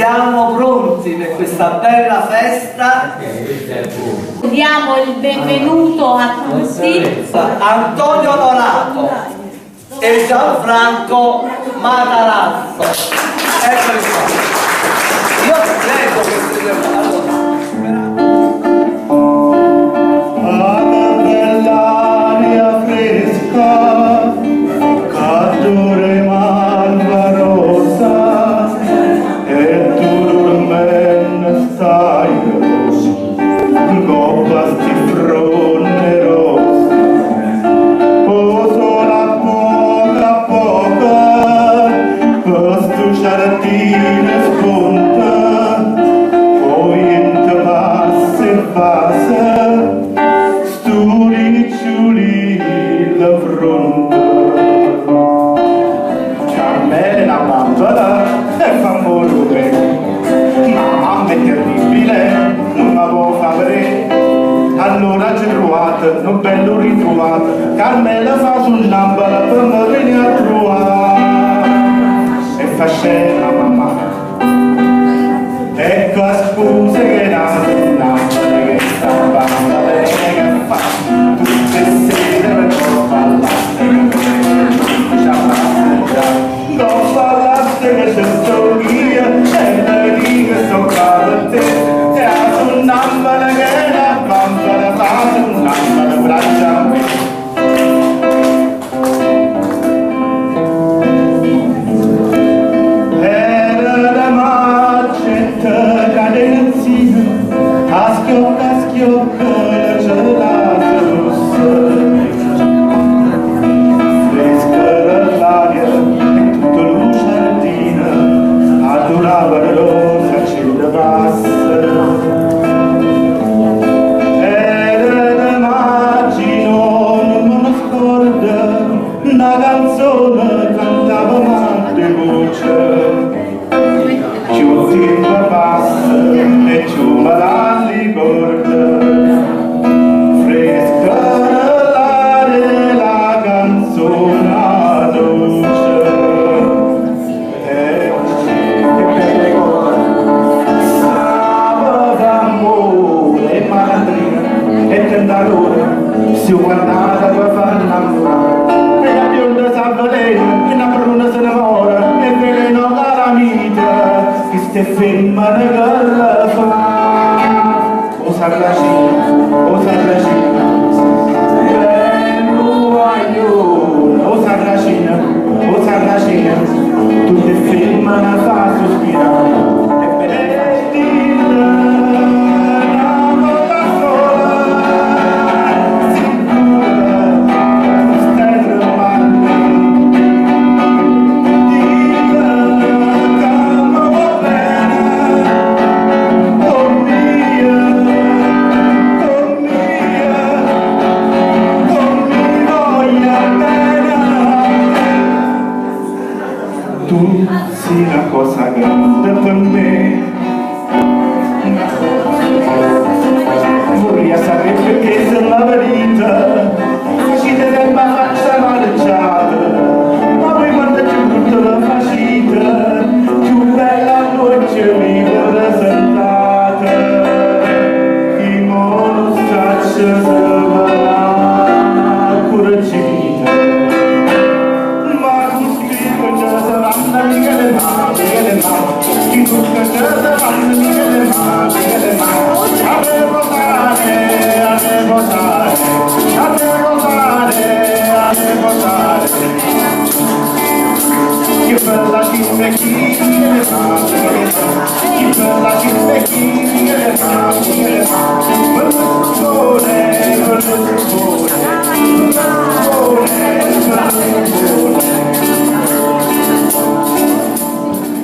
siamo pronti per questa bella festa. Diamo il benvenuto a tutti. Antonio Dorato e Gianfranco Matarazzo. Eccoli qua. Io prego questi due. Dell'aria fresca, calore malvarosa, e tu dormendo stai, gobba sti fronte rosa, poso la poca poca, questo giardino sconta, poi in te passa e passa, la fronte. Carmela la bambola e fa morire, mamma è terribile, non la può fare. Allora c'è trovata, non bello ritrovata, Carmela fa sul lampada per me venire a trovare. E fa scena mamma, ecco scuse che nascono, che sta banda che fa, tutte sere per non parlaste che c'è sto io, e la dico sto caro te, e a un'ambala che la bambola fa, un'ambala braccia a me. Era la macetta cadenazzina, a schiocca la gelata rossa. Adorava la rosa accesa bassa, era l'immagino, non me lo scorda, una canzone cantava male voce, più timba passa e più me la ricorda, fresca l'aria la canzone dolce. Si guardava tua fa innamorare, e la bionda s'avvelena, e la bruna se innamora, e veleno calamita, che ste femmine che la fa. O sarracina, o sarracina, tutte femmine fa sospirare, e Benedina. Tu sei una cosa grande per me, vorrei sapere perché sei la verità, facite del ma faccia maleggiata, ma poi quando c'è tutta la facita, più bella noce mi presentata, i monosacci se va curacita.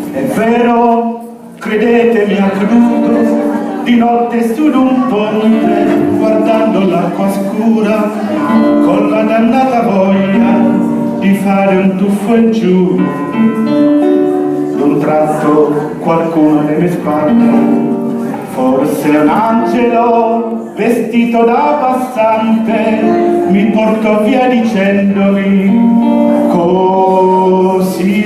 È vero, credetemi, è accaduto di notte su un ponte, guardando l'acqua scura, con la dannata voglia di fare un tuffo in giù. D'un tratto qualcuno alle mie spalle, forse un angelo vestito da passante, mi portò via dicendomi così.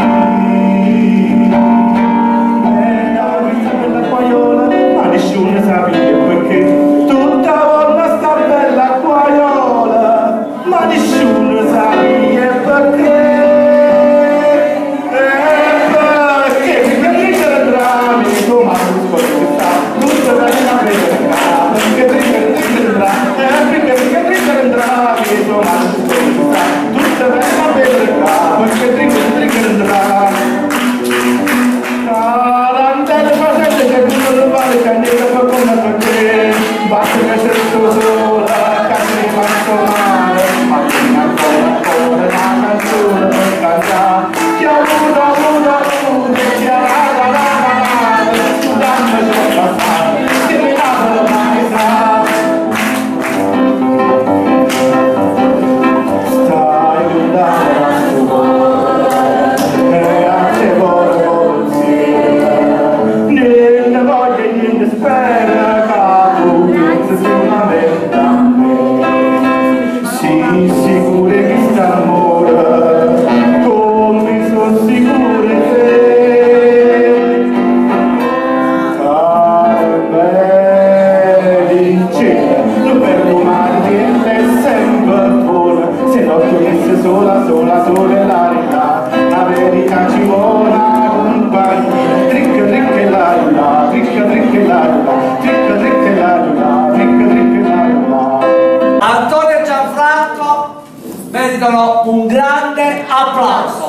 perché niente per come perché basta che sei tu sola, cazzo rimasto male, ma ti ancora la canzone per cantare, chi ha avuto, chi ha la, scusami se lo passare, che mi lasciano mai sa. Stai guardando la sua e a te voglio niente voglia e niente spera che tu pensi una verità a me. Sii sicuro che sta l'amore come sono sicuro di te. Carmen, non perdonarti è sempre buona, se non tu messi sola, sola, sola la verità, la verità ci vuole compagnia, tricca, tricca la lula, tricca, tricca la lula, tricca, tricca la lula, tricca, tricca la lula. Antonio e Gianfranco meritano un grande applauso.